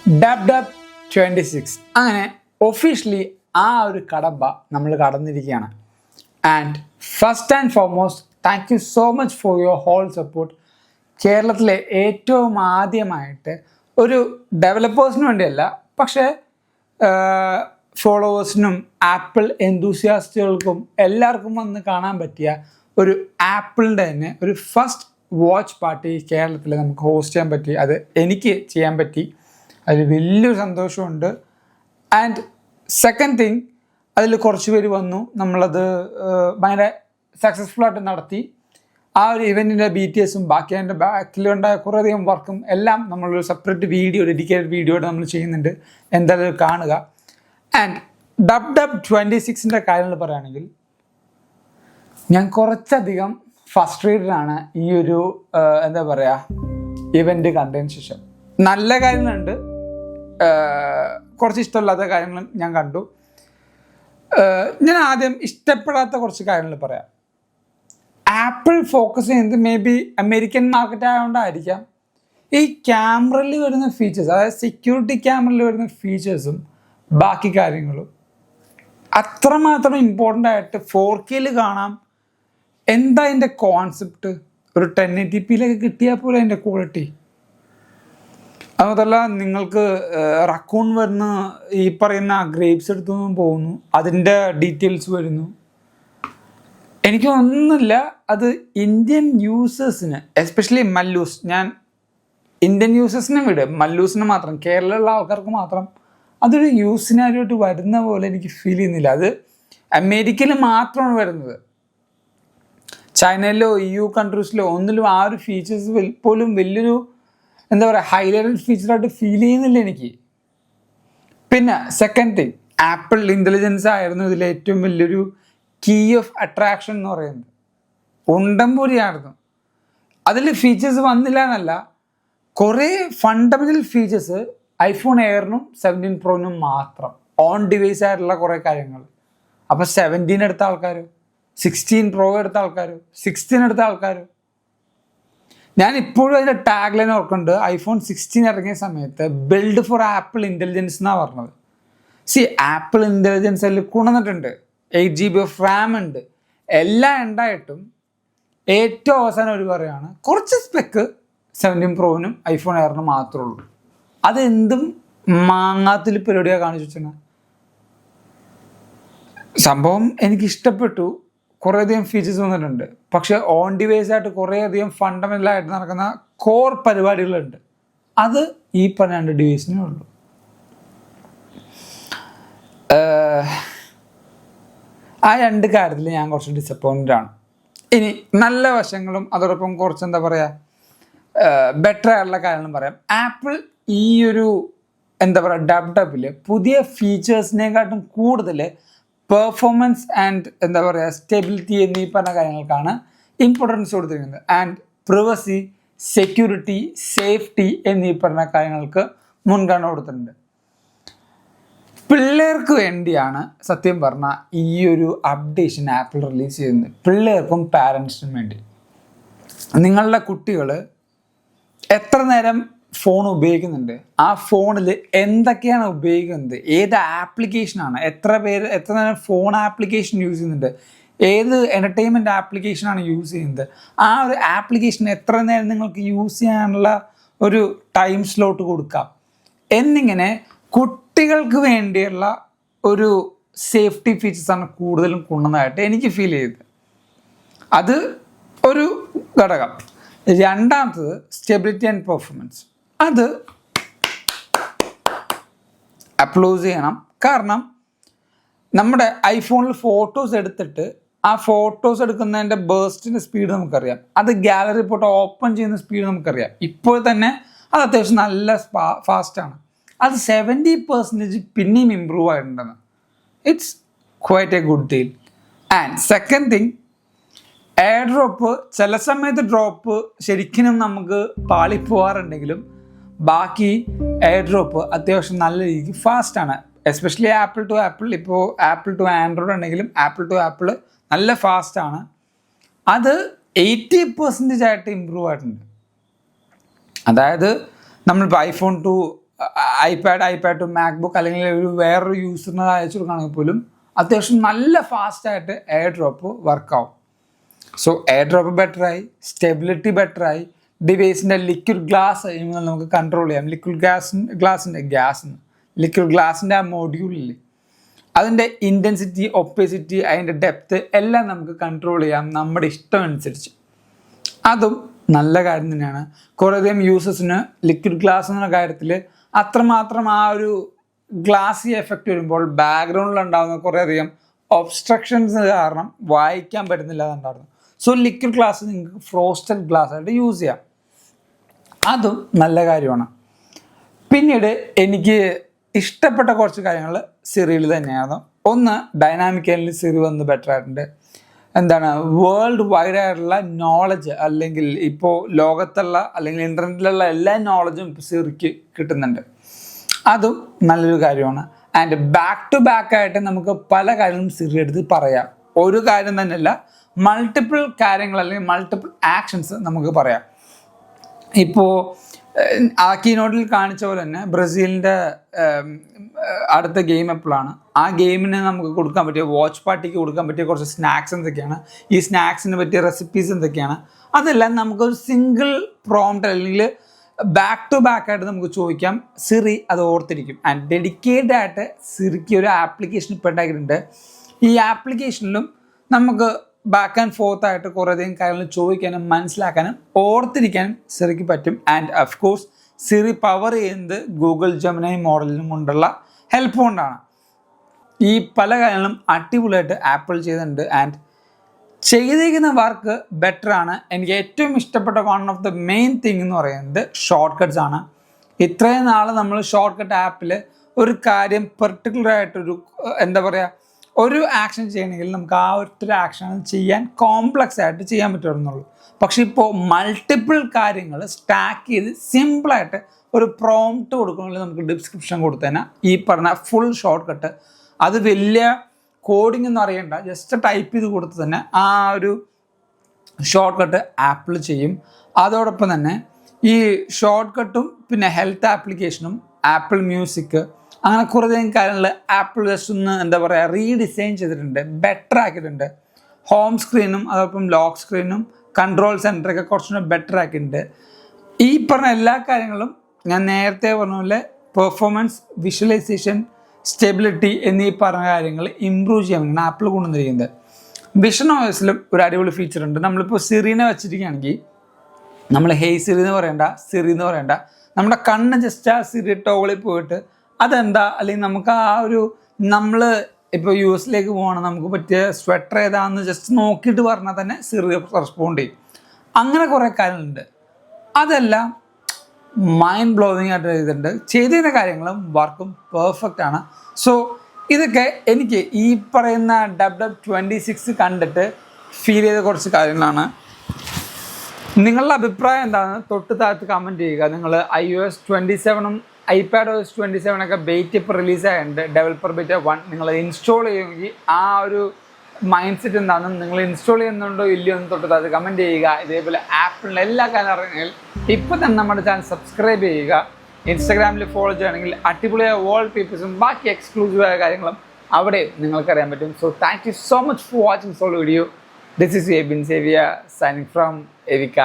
Dub dub 26 അങ്ങനെ officially ആ ഒരു കടമ്പ നമ്മൾ കടന്നിരിക്കുകയാണ്. And first and foremost thank you so much for your whole support. കേരളത്തിലെ ഏറ്റവും ആദ്യമായിട്ട് ഒരു ഡെവലപ്പേഴ്സിന് വേണ്ടിയല്ല, പക്ഷേ ഫോളോവേഴ്സിനും ആപ്പിൾ എന്തൂസിയാസ്റ്റുകൾക്കും എല്ലാവർക്കും വന്ന് കാണാൻ പറ്റിയ ഒരു ആപ്പിളിൻ്റെ തന്നെ ഒരു ഫസ്റ്റ് വാച്ച് പാർട്ടി കേരളത്തിൽ നമുക്ക് ഹോസ്റ്റ് ചെയ്യാൻ പറ്റി. അത് എനിക്ക് ചെയ്യാൻ പറ്റി, അതിൽ വലിയൊരു സന്തോഷമുണ്ട്. ആൻഡ് സെക്കൻഡ് തിങ്, അതിൽ കുറച്ച് പേര് വന്നു, നമ്മളത് ഭയങ്കര സക്സസ്ഫുൾ ആയിട്ട് നടത്തി. ആ ഒരു ഇവൻറ്റിൻ്റെ BTSും ബാക്കി അതിൻ്റെ ബാക്കിലുണ്ടായ കുറേയധികം വർക്കും എല്ലാം നമ്മളൊരു സെപ്പറേറ്റ് വീഡിയോ, ഡെഡിക്കേറ്റഡ് വീഡിയോ ആയിട്ട് നമ്മൾ ചെയ്യുന്നുണ്ട്. എന്തായാലും കാണുക. ആൻഡ് ഡബ് ഡബ് 26ൻ്റെ കാര്യങ്ങൾ പറയുകയാണെങ്കിൽ, ഞാൻ കുറച്ചധികം ഫ്രസ്ട്രേറ്റഡ് ആണ് ഈ ഒരു എന്താ പറയുക ഇവൻറ്റ് കണ്ടതിന് ശേഷം. നല്ല കാര്യങ്ങളുണ്ട്, കുറച്ച് ഇഷ്ടമില്ലാത്ത കാര്യങ്ങളും ഞാൻ കണ്ടു. ഞാൻ ആദ്യം ഇഷ്ടപ്പെടാത്ത കുറച്ച് കാര്യങ്ങൾ പറയാം. ആപ്പിൾ ഫോക്കസ് ചെയ്യുന്നത് മേ ബി അമേരിക്കൻ മാർക്കറ്റ് ആയതുകൊണ്ടായിരിക്കാം. ഈ ക്യാമറയിൽ വരുന്ന ഫീച്ചേഴ്സ്, അതായത് സെക്യൂരിറ്റി ക്യാമറയിൽ വരുന്ന ഫീച്ചേഴ്സും ബാക്കി കാര്യങ്ങളും അത്രമാത്രം ഇമ്പോർട്ടൻ്റ് ആയിട്ട് 4Kയിൽ കാണാം. എന്താ അതിൻ്റെ കോൺസെപ്റ്റ്? ഒരു 1080pയിലൊക്കെ കിട്ടിയാൽ പോലെ അതിൻ്റെ ക്വാളിറ്റി. അതുമാത്രല്ല, നിങ്ങൾക്ക് റക്കൂൺ വരുന്ന ഈ പറയുന്ന ഗ്രേപ്സ് എടുത്തു പോകുന്നു, അതിൻ്റെ ഡീറ്റെയിൽസ് വരുന്നു. എനിക്ക് ഒന്നുമില്ല, അത് ഇന്ത്യൻ യൂസേഴ്സിന്, എസ്പെഷ്യലി മല്ലൂസ്, ഞാൻ ഇന്ത്യൻ യൂസേഴ്സിനെ വിട്, മല്ലൂസിന് മാത്രം, കേരളമുള്ള ആൾക്കാർക്ക് മാത്രം അതൊരു യൂസിനായിട്ട് വരുന്ന പോലെ എനിക്ക് ഫീൽ ചെയ്യുന്നില്ല. അത് അമേരിക്കയിൽ മാത്രമാണ് വരുന്നത്. ചൈനയിലോ EU കൺട്രീസിലോ ഒന്നിലും ആ ഒരു ഫീച്ചേഴ്സ് പോലും വലിയൊരു എന്താ പറയുക ഹൈലൈറ്റഡ് ഫീച്ചറായിട്ട് ഫീൽ ചെയ്യുന്നില്ല എനിക്ക്. പിന്നെ സെക്കൻഡ് തിങ്, ആപ്പിൾ ഇൻ്റലിജൻസ് ആയിരുന്നു ഇതിൽ ഏറ്റവും വലിയൊരു കീ ഓഫ് അട്രാക്ഷൻ എന്ന് പറയുന്നത്. ഉണ്ടംപൂരിയായിരുന്നു. അതിൽ ഫീച്ചേഴ്സ് വന്നില്ല എന്നല്ല, കുറേ ഫണ്ടമെൻ്റൽ ഫീച്ചേഴ്സ് iPhone Airനും 17 Proനും മാത്രം ഓൺ ഡിവൈസ് ആയിട്ടുള്ള കുറേ കാര്യങ്ങൾ. അപ്പോൾ 17 എടുത്ത ആൾക്കാരോ, 16 Pro എടുത്ത ആൾക്കാരോ, 16 എടുത്ത ആൾക്കാരോ. ഞാൻ ഇപ്പോഴും അതിൻ്റെ ടാഗ് ലൈൻ ഓർക്കുന്നുണ്ട്. iPhone 16 ഇറങ്ങിയ സമയത്ത് ബിൽഡ് ഫോർ ആപ്പിൾ ഇൻ്റലിജൻസ് എന്നാണ് പറഞ്ഞത്. ആപ്പിൾ ഇൻ്റലിജൻസ് അതിൽ കൊണ്ടുവന്നിട്ടുണ്ട്. 8GB ഓഫ് റാം ഉണ്ട്, എല്ലാം ഉണ്ടായിട്ടും ഏറ്റവും അവസാനം ഒരു പറയുകയാണ് കുറച്ച് സ്പെക്ക് 17 Proനും iPhone Airനും മാത്രമേ ഉള്ളൂ. അതെന്തും മാങ്ങാത്തിൽ പരിപാടിയാണ് കാണിച്ചു വെച്ചാൽ. സംഭവം എനിക്കിഷ്ടപ്പെട്ടു, കുറേയധികം ഫീച്ചേഴ്സ് വന്നിട്ടുണ്ട്. പക്ഷേ ഓൺ ഡിവൈസ് ആയിട്ട് കുറേയധികം ഫണ്ടമെൻ്റലായിട്ട് നടക്കുന്ന കോർ പരിപാടികളുണ്ട്. അത് ഈ പറഞ്ഞ 2 ഡിവൈസിനേ ഉള്ളൂ. ആ 2 കാര്യത്തിൽ ഞാൻ കുറച്ച് ഡിസപ്പോയിൻറ്റഡ് ആണ്. ഇനി നല്ല വശങ്ങളും അതോടൊപ്പം കുറച്ച് എന്താ പറയുക ബെറ്റർ ആയിട്ടുള്ള കാര്യങ്ങളും പറയാം. ആപ്പിൾ ഈ ഒരു എന്താ പറയുക ഡബിൽ പുതിയ ഫീച്ചേഴ്സിനെക്കാട്ടും കൂടുതൽ പെർഫോമൻസ് ആൻഡ് എന്താ പറയുക സ്റ്റെബിലിറ്റി എന്നീ പറഞ്ഞ കാര്യങ്ങൾക്കാണ് ഇമ്പോർട്ടൻസ് കൊടുത്തിരിക്കുന്നത്. ആൻഡ് പ്രിവസി, സെക്യൂരിറ്റി, സേഫ്റ്റി എന്നീ പറഞ്ഞ കാര്യങ്ങൾക്ക് മുൻഗണന കൊടുത്തിട്ടുണ്ട്. പിള്ളേർക്ക് വേണ്ടിയാണ് സത്യം പറഞ്ഞാൽ ഈ ഒരു അപ്ഡേഷൻ ആപ്പിൾ റിലീസ് ചെയ്യുന്നത്. പിള്ളേർക്കും പാരൻസിനും വേണ്ടി. നിങ്ങളുടെ കുട്ടികൾ എത്ര നേരം ഫോൺ ഉപയോഗിക്കുന്നുണ്ട്, ആ ഫോണിൽ എന്തൊക്കെയാണ് ഉപയോഗിക്കുന്നത്, ഏത് ആപ്ലിക്കേഷനാണ്, എത്ര നേരം ഫോൺ ആപ്ലിക്കേഷൻ യൂസ് ചെയ്യുന്നുണ്ട്, ഏത് എൻ്റർടൈൻമെൻറ്റ് ആപ്ലിക്കേഷനാണ് യൂസ് ചെയ്യുന്നത്, ആ ഒരു ആപ്ലിക്കേഷൻ എത്ര നേരം നിങ്ങൾക്ക് യൂസ് ചെയ്യാനുള്ള ഒരു ടൈം സ്ലോട്ട് കൊടുക്കാം എന്നിങ്ങനെ കുട്ടികൾക്ക് വേണ്ടിയുള്ള ഒരു സേഫ്റ്റി ഫീച്ചേഴ്സാണ് കൂടുതലും കൊണ്ടുവന്നതായിട്ട് എനിക്ക് ഫീൽ ചെയ്തത്. അത് ഒരു ഘടകം. രണ്ടാമത്തത് സ്റ്റെബിലിറ്റി ആൻഡ് പെർഫോമൻസ്. അത് അപ്ലോസ് ചെയ്യണം. കാരണം നമ്മുടെ ഐഫോണിൽ ഫോട്ടോസ് എടുത്തിട്ട് ആ ഫോട്ടോസ് എടുക്കുന്നതിൻ്റെ ബേസ്റ്റിൻ്റെ സ്പീഡ് നമുക്കറിയാം. അത് ഗാലറി പോയിട്ട് ഓപ്പൺ ചെയ്യുന്ന സ്പീഡ് നമുക്കറിയാം. ഇപ്പോൾ തന്നെ അത് അത്യാവശ്യം നല്ല ഫാസ്റ്റാണ്. അത് 70% പിന്നെയും ഇമ്പ്രൂവ് ആയിട്ടുണ്ടെന്ന്. It's quite a good deal. And second thing, AirDrop ചില സമയത്ത് ഡ്രോപ്പ് ശരിക്കും നമുക്ക് പാളിപ്പോവാറുണ്ടെങ്കിലും ബാക്കി എയർ ഡ്രോപ്പ് അത്യാവശ്യം നല്ല രീതിക്ക് ഫാസ്റ്റാണ്. എസ്പെഷ്യലി ആപ്പിൾ ടു ആപ്പിൾ, ഇപ്പോൾ ആപ്പിൾ ടു ആൻഡ്രോയിഡ് ഉണ്ടെങ്കിലും ആപ്പിൾ ടു ആപ്പിൾ നല്ല ഫാസ്റ്റാണ്. അത് 80% ആയിട്ട് ഇമ്പ്രൂവ് ആയിട്ടുണ്ട്. അതായത് നമ്മളിപ്പോൾ iPhone to iPad to MacBook അല്ലെങ്കിൽ ഒരു വേറൊരു യൂസറിന് അയച്ചു കൊടുക്കുകയാണെങ്കിൽ പോലും അത്യാവശ്യം നല്ല ഫാസ്റ്റായിട്ട് എയർ ഡ്രോപ്പ് വർക്കാവും. സോ എയർ ഡ്രോപ്പ് ബെറ്ററായി, സ്റ്റെബിലിറ്റി ബെറ്ററായി, ഡിവൈസിൻ്റെ ലിക്വിഡ് ഗ്ലാസ് നമുക്ക് കൺട്രോൾ ചെയ്യാം. ലിക്വിഡ് ഗ്ലാസിൻ്റെ ആ മൊഡ്യൂളിൽ അതിൻ്റെ ഇൻറ്റൻസിറ്റി, ഒപ്പേസിറ്റി, അതിൻ്റെ ഡെപ്ത്ത് എല്ലാം നമുക്ക് കൺട്രോൾ ചെയ്യാം നമ്മുടെ ഇഷ്ടം അനുസരിച്ച്. അതും നല്ല കാര്യം തന്നെയാണ്. കുറേയധികം യൂസേഴ്സിന് ലിക്വിഡ് ഗ്ലാസ് എന്ന കാര്യത്തിൽ അത്രമാത്രം ആ ഒരു ഗ്ലാസി എഫക്റ്റ് വരുമ്പോൾ ബാക്ക്ഗ്രൗണ്ടിലുണ്ടാകുന്ന കുറേയധികം ഒബ്സ്ട്രക്ഷൻസ് കാരണം വായിക്കാൻ പറ്റുന്നില്ല എന്നുണ്ടായിരുന്നു. സോ ലിക്വിഡ് ഗ്ലാസ് നിങ്ങൾക്ക് ഫ്രോസ്റ്റഡ് ഗ്ലാസ് ആയിട്ട് യൂസ് ചെയ്യാം. അതും നല്ല കാര്യമാണ്. പിന്നീട് എനിക്ക് ഇഷ്ടപ്പെട്ട കുറച്ച് കാര്യങ്ങൾ സിറിയിൽ തന്നെയാണ്. ഒന്ന്, ഡൈനാമിക്കലി സിറി വന്ന് ബെറ്റർ ആയിട്ടുണ്ട്. വേൾഡ് വൈഡ് ആയിട്ടുള്ള നോളജ്, അല്ലെങ്കിൽ ഇപ്പോൾ ലോകത്തുള്ള അല്ലെങ്കിൽ ഇൻ്റർനെറ്റിലുള്ള എല്ലാ നോളജും ഇപ്പോൾ സിറിക്ക് കിട്ടുന്നുണ്ട്. അതും നല്ലൊരു കാര്യമാണ്. ആൻഡ് ബാക്ക് ടു ബാക്ക് ആയിട്ട് നമുക്ക് പല കാര്യങ്ങളും സിറി എടുത്ത് പറയാം. ഒരു കാര്യം തന്നെയല്ല, മൾട്ടിപ്പിൾ കാര്യങ്ങൾ അല്ലെങ്കിൽ മൾട്ടിപ്പിൾ ആക്ഷൻസ് നമുക്ക് പറയാം. ഇപ്പോൾ ആ കീനോട്ടിൽ കാണിച്ച പോലെ തന്നെ ബ്രസീലിൻ്റെ അടുത്ത ഗെയിം എപ്പോഴാണ്, ആ ഗെയിമിന് നമുക്ക് കൊടുക്കാൻ പറ്റിയ, വാച്ച് പാർട്ടിക്ക് കൊടുക്കാൻ പറ്റിയ കുറച്ച് സ്നാക്സ് എന്തൊക്കെയാണ്, ഈ സ്നാക്സിന് പറ്റിയ റെസിപ്പീസ് എന്തൊക്കെയാണ്, അതെല്ലാം നമുക്കൊരു സിംഗിൾ പ്രോംപ്റ്റ് അല്ലെങ്കിൽ ബാക്ക് ടു ബാക്ക് ആയിട്ട് നമുക്ക് ചോദിക്കാം. സിറി അത് ഓർത്തിരിക്കും. ആൻഡ് ഡെഡിക്കേറ്റഡ് ആയിട്ട് സിറിക്ക് ഒരു ആപ്ലിക്കേഷൻ ഇപ്പോൾ ഉണ്ടാക്കിയിട്ടുണ്ട്. ഈ ആപ്ലിക്കേഷനിലും നമുക്ക് ബാക്ക് ആൻഡ് ഫോർത്ത് ആയിട്ട് കുറേയധികം കാര്യങ്ങൾ ചോദിക്കാനും മനസ്സിലാക്കാനും ഓർത്തിരിക്കാനും സിറിക്ക് പറ്റും. And of course Siri power ചെയ്യുന്നത് ഗൂഗിൾ ജെമിനി മോഡലിനും കൊണ്ടുള്ള ഹെൽപ്പ് കൊണ്ടാണ്. ഈ പല കാര്യങ്ങളും അടിപൊളിയായിട്ട് ആപ്പിൾ ചെയ്തിട്ടുണ്ട്. ആൻഡ് ചെയ്തിരിക്കുന്ന വർക്ക് ബെറ്ററാണ്. എനിക്ക് ഏറ്റവും ഇഷ്ടപ്പെട്ട one of the main thing എന്ന് പറയുന്നത് ഷോർട്ട് കട്ട്സ് ആണ്. ഇത്രയും നാൾ നമ്മൾ ഷോർട്ട് കട്ട് ആപ്പിൽ ഒരു കാര്യം പെർട്ടിക്കുലറായിട്ടൊരു ഒരു ആക്ഷൻ ചെയ്യണമെങ്കിൽ നമുക്ക് ആ ഒറ്റ ആക്ഷൻ ചെയ്യാൻ കോംപ്ലക്സ് ആയിട്ട് ചെയ്യാൻ പറ്റുമെന്നുള്ളൂ. പക്ഷെ ഇപ്പോൾ മൾട്ടിപ്പിൾ കാര്യങ്ങൾ സ്റ്റാക്ക് ചെയ്ത് സിമ്പിളായിട്ട് ഒരു പ്രോംപ്റ്റ് കൊടുക്കണമെങ്കിൽ നമുക്ക് ഡിസ്ക്രിപ്ഷൻ കൊടുത്തതിന് ഈ പറഞ്ഞ ഫുൾ ഷോർട്ട് കട്ട്, അത് വലിയ കോഡിംഗ് ഒന്നും അറിയണ്ട, ജസ്റ്റ് ടൈപ്പ് ചെയ്ത് കൊടുത്ത് തന്നെ ആ ഒരു ഷോർട്ട് കട്ട് ആപ്പിൾ ചെയ്യും. അതോടൊപ്പം തന്നെ ഈ ഷോർട്ട് കട്ടും പിന്നെ ഹെൽത്ത് ആപ്ലിക്കേഷനും ആപ്പിൾ മ്യൂസിക് അങ്ങനെ കുറേയധികം കാര്യങ്ങൾ ആപ്പിൾ ജസ്റ്റ് ഒന്ന് റീഡിസൈൻ ചെയ്തിട്ടുണ്ട്, ബെറ്റർ ആക്കിയിട്ടുണ്ട്. ഹോം സ്ക്രീനും അതോടൊപ്പം ലോക്ക് സ്ക്രീനും കൺട്രോൾ സെൻറ്ററൊക്കെ കുറച്ചുകൂടെ ബെറ്റർ ആക്കിയിട്ടുണ്ട്. ഈ പറഞ്ഞ എല്ലാ കാര്യങ്ങളും ഞാൻ നേരത്തെ പറഞ്ഞ പോലെ പെർഫോമൻസ്, വിഷ്വലൈസേഷൻ, സ്റ്റെബിലിറ്റി എന്നീ പറഞ്ഞ കാര്യങ്ങൾ ഇമ്പ്രൂവ് ചെയ്യാൻ വേണ്ടിയാണ് ആപ്പിൾ കൊണ്ടുവന്നിരിക്കുന്നത്. വിഷൻ OSലും ഒരു അടിപൊളി ഫീച്ചർ ഉണ്ട്. നമ്മളിപ്പോൾ സിറിനെ വെച്ചിരിക്കുകയാണെങ്കിൽ നമ്മൾ ഹേയ് സിറി എന്ന് പറയണ്ട, സിറി എന്ന് പറയണ്ട, നമ്മുടെ കണ്ണ് ജസ്റ്റ് ആ സിറി ടോളിൽ പോയിട്ട് അതെന്താ, അല്ലെങ്കിൽ നമുക്ക് ആ ഒരു നമ്മൾ ഇപ്പോൾ US പോകണം, നമുക്ക് പറ്റിയ സ്വെറ്റർ ഏതാണെന്ന് ജസ്റ്റ് നോക്കിയിട്ട് പറഞ്ഞാൽ തന്നെ സിറി റെസ്പോണ്ട് ചെയ്യും. അങ്ങനെ കുറേ കാര്യങ്ങളുണ്ട്. അതെല്ലാം മൈൻഡ് ബ്ലോവിങ് ആയിട്ട് ചെയ്തിരുന്ന കാര്യങ്ങളും വർക്കും പെർഫെക്റ്റ് ആണ്. സോ ഇതൊക്കെ എനിക്ക് ഈ പറയുന്ന WW26 കണ്ടിട്ട് ഫീൽ ചെയ്ത കുറച്ച് കാര്യങ്ങളാണ്. നിങ്ങളുടെ അഭിപ്രായം എന്താണെന്ന് തൊട്ട് താഴത്ത് കമൻറ്റ് ചെയ്യുക. നിങ്ങൾ iOS 27ഉം iPadOS 27ഒക്കെ ബേറ്റ് ഇപ്പോൾ റിലീസായിട്ടുണ്ട്, ഡെവലപ്പർ ബേറ്റ് 1. നിങ്ങൾ ഇൻസ്റ്റാൾ ചെയ്യുമെങ്കിൽ ആ ഒരു മൈൻഡ് സെറ്റ് എന്താണെന്നും നിങ്ങൾ ഇൻസ്റ്റാൾ ചെയ്യുന്നുണ്ടോ ഇല്ലയോ എന്ന് തൊട്ട് താഴത്ത് കമൻറ്റ് ചെയ്യുക. ഇതേപോലെ ആപ്പിളിൻ്റെ എല്ലാ കാര്യങ്ങളും അറിയണമെങ്കിൽ ഇപ്പോൾ തന്നെ നമ്മുടെ ചാനൽ സബ്സ്ക്രൈബ് ചെയ്യുക. ഇൻസ്റ്റാഗ്രാമിൽ ഫോളോ ചെയ്യുകയാണെങ്കിൽ അടിപൊളിയായ വാൾ പേപ്പേഴ്സും ബാക്കി എക്സ്ക്ലൂസീവായ കാര്യങ്ങളും അവിടെ നിങ്ങൾക്കറിയാൻ പറ്റും. So thank you so much for watching soul video. This is Abin സേവിയ സൈനിങ് ഫ്രം എവിക.